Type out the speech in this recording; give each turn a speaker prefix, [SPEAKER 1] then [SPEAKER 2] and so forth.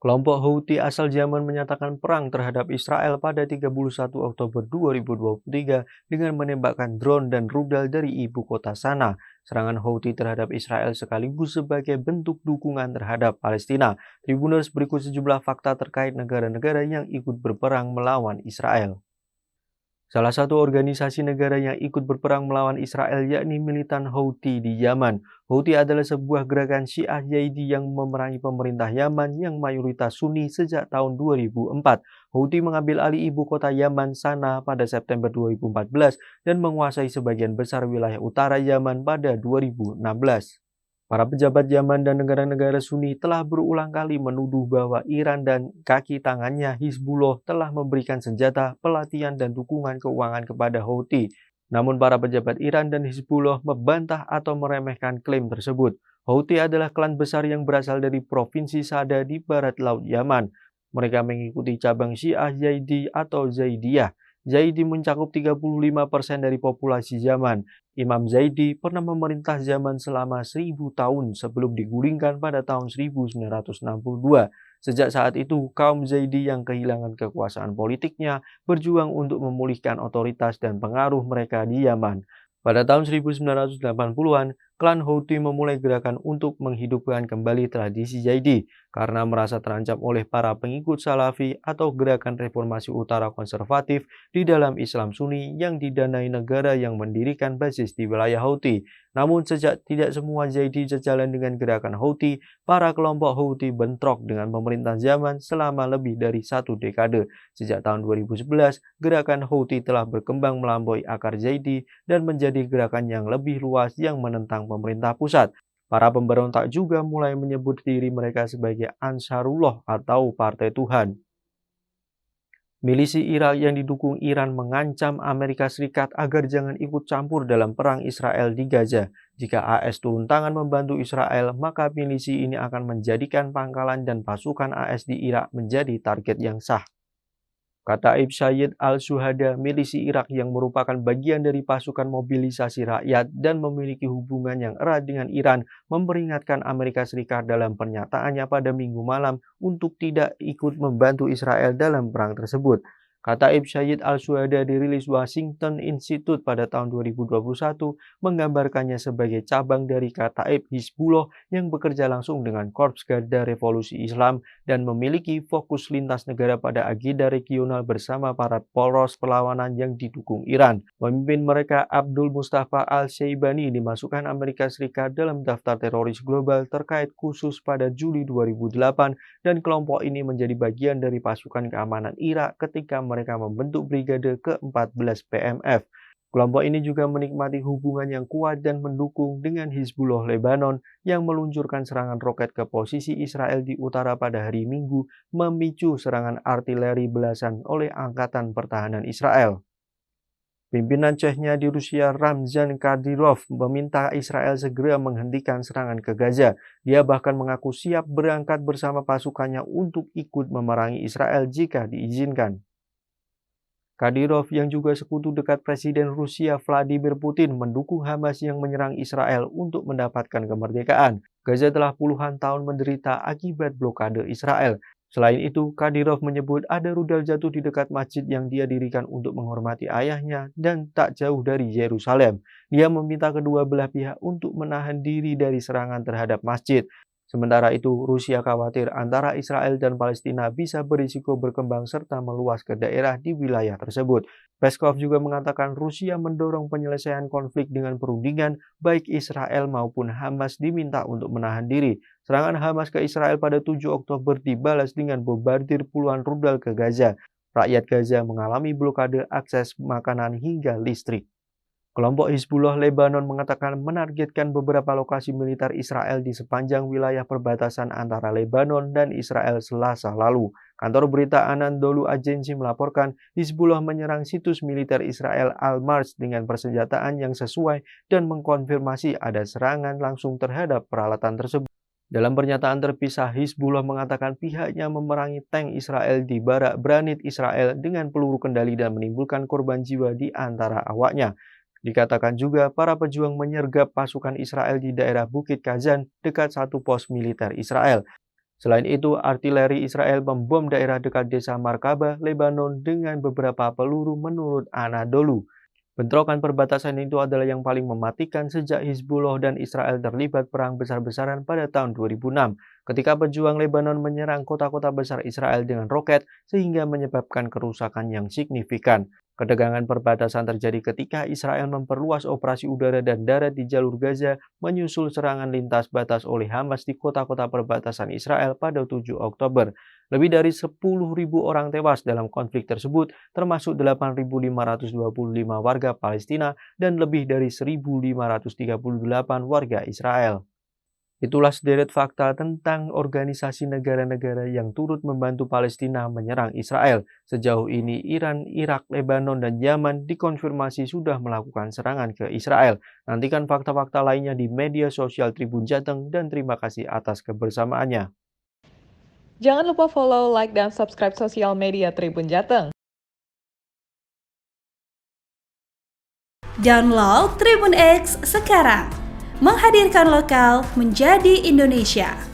[SPEAKER 1] Kelompok Houthi asal Yaman menyatakan perang terhadap Israel pada 31 Oktober 2023 dengan menembakkan drone dan rudal dari ibu kota Sanaa. Serangan Houthi terhadap Israel sekaligus sebagai bentuk dukungan terhadap Palestina. Tribuners berikut sejumlah fakta terkait negara-negara yang ikut berperang melawan Israel. Salah satu organisasi negara yang ikut berperang melawan Israel yakni militan Houthi di Yaman. Houthi adalah sebuah gerakan Syiah Zaidi yang memerangi pemerintah Yaman yang mayoritas Sunni sejak tahun 2004. Houthi mengambil alih ibu kota Yaman Sanaa pada September 2014 dan menguasai sebagian besar wilayah utara Yaman pada 2016. Para pejabat Yaman dan negara-negara Sunni telah berulang kali menuduh bahwa Iran dan kaki tangannya Hizbullah telah memberikan senjata, pelatihan, dan dukungan keuangan kepada Houthi. Namun para pejabat Iran dan Hizbullah membantah atau meremehkan klaim tersebut. Houthi adalah klan besar yang berasal dari Provinsi Sada di barat laut Yaman. Mereka mengikuti cabang Syiah Zaidi atau Zaidiyah. Zaidi mencakup 35% dari populasi Yaman. Imam Zaidi pernah memerintah Yaman selama 1000 tahun sebelum digulingkan pada tahun 1962. Sejak saat itu, kaum Zaidi yang kehilangan kekuasaan politiknya berjuang untuk memulihkan otoritas dan pengaruh mereka di Yaman. Pada tahun 1980-an, klan Houthi memulai gerakan untuk menghidupkan kembali tradisi Zaidi karena merasa terancam oleh para pengikut Salafi atau gerakan reformasi utara konservatif di dalam Islam Sunni yang didanai negara yang mendirikan basis di wilayah Houthi. Namun sejak tidak semua Zaidi sejalan dengan gerakan Houthi, para kelompok Houthi bentrok dengan pemerintah Yaman selama lebih dari 1 dekade. Sejak tahun 2011, gerakan Houthi telah berkembang melampaui akar Zaidi dan menjadi gerakan yang lebih luas yang menentang pemerintah pusat. Para pemberontak juga mulai menyebut diri mereka sebagai Ansarullah atau Partai Tuhan. Milisi Irak yang didukung Iran mengancam Amerika Serikat agar jangan ikut campur dalam perang Israel di Gaza. Jika AS turun tangan membantu Israel, maka milisi ini akan menjadikan pangkalan dan pasukan AS di Irak menjadi target yang sah. Kataib Sayyid al-Syuhada, milisi Irak yang merupakan bagian dari pasukan mobilisasi rakyat dan memiliki hubungan yang erat dengan Iran, memperingatkan Amerika Serikat dalam pernyataannya pada Minggu malam untuk tidak ikut membantu Israel dalam perang tersebut. Kataib Sayyid al-Syuhada dirilis Washington Institute pada tahun 2021 menggambarkannya sebagai cabang dari Kataib Hizbullah yang bekerja langsung dengan Korps Garda Revolusi Islam dan memiliki fokus lintas negara pada agenda regional bersama para poros perlawanan yang didukung Iran. Pemimpin mereka Abdul Mustafa al-Syaibani dimasukkan Amerika Serikat dalam daftar teroris global terkait khusus pada Juli 2008 dan kelompok ini menjadi bagian dari pasukan keamanan Irak ketika mereka membentuk Brigade ke-14 PMF. Kelompok ini juga menikmati hubungan yang kuat dan mendukung dengan Hizbullah Lebanon yang meluncurkan serangan roket ke posisi Israel di utara pada hari Minggu, memicu serangan artileri belasan oleh Angkatan Pertahanan Israel. Pimpinan Chechnya di Rusia, Ramzan Kadyrov, meminta Israel segera menghentikan serangan ke Gaza. Dia bahkan mengaku siap berangkat bersama pasukannya untuk ikut memerangi Israel jika diizinkan. Kadyrov yang juga sekutu dekat Presiden Rusia Vladimir Putin mendukung Hamas yang menyerang Israel untuk mendapatkan kemerdekaan. Gaza telah puluhan tahun menderita akibat blokade Israel. Selain itu, Kadyrov menyebut ada rudal jatuh di dekat masjid yang dia dirikan untuk menghormati ayahnya dan tak jauh dari Yerusalem. Dia meminta kedua belah pihak untuk menahan diri dari serangan terhadap masjid. Sementara itu, Rusia khawatir antara Israel dan Palestina bisa berisiko berkembang serta meluas ke daerah di wilayah tersebut. Peskov juga mengatakan Rusia mendorong penyelesaian konflik dengan perundingan, baik Israel maupun Hamas diminta untuk menahan diri. Serangan Hamas ke Israel pada 7 Oktober dibalas dengan bombardir puluhan rudal ke Gaza. Rakyat Gaza mengalami blokade akses makanan hingga listrik. Kelompok Hizbullah Lebanon mengatakan menargetkan beberapa lokasi militer Israel di sepanjang wilayah perbatasan antara Lebanon dan Israel Selasa lalu. Kantor berita Anadolu Agency melaporkan Hizbullah menyerang situs militer Israel Al-Marj dengan persenjataan yang sesuai dan mengkonfirmasi ada serangan langsung terhadap peralatan tersebut. Dalam pernyataan terpisah, Hizbullah mengatakan pihaknya memerangi tank Israel di barak Branit Israel dengan peluru kendali dan menimbulkan korban jiwa di antara awaknya. Dikatakan juga para pejuang menyergap pasukan Israel di daerah Bukit Kazan dekat satu pos militer Israel. Selain itu, artileri Israel membom daerah dekat desa Markaba, Lebanon dengan beberapa peluru menurut Anadolu. Bentrokan perbatasan itu adalah yang paling mematikan sejak Hizbullah dan Israel terlibat perang besar-besaran pada tahun 2006, ketika pejuang Lebanon menyerang kota-kota besar Israel dengan roket sehingga menyebabkan kerusakan yang signifikan. Ketegangan perbatasan terjadi ketika Israel memperluas operasi udara dan darat di jalur Gaza menyusul serangan lintas batas oleh Hamas di kota-kota perbatasan Israel pada 7 Oktober. Lebih dari 10.000 orang tewas dalam konflik tersebut, termasuk 8.525 warga Palestina dan lebih dari 1.538 warga Israel. Itulah sederet fakta tentang organisasi negara-negara yang turut membantu Palestina menyerang Israel. Sejauh ini Iran, Irak, Lebanon, dan Yaman dikonfirmasi sudah melakukan serangan ke Israel. Nantikan fakta-fakta lainnya di media sosial Tribun Jateng dan terima kasih atas kebersamaannya.
[SPEAKER 2] Jangan lupa follow, like, dan subscribe sosial media Tribun Jateng.
[SPEAKER 3] Download Tribun X sekarang, menghadirkan lokal menjadi Indonesia.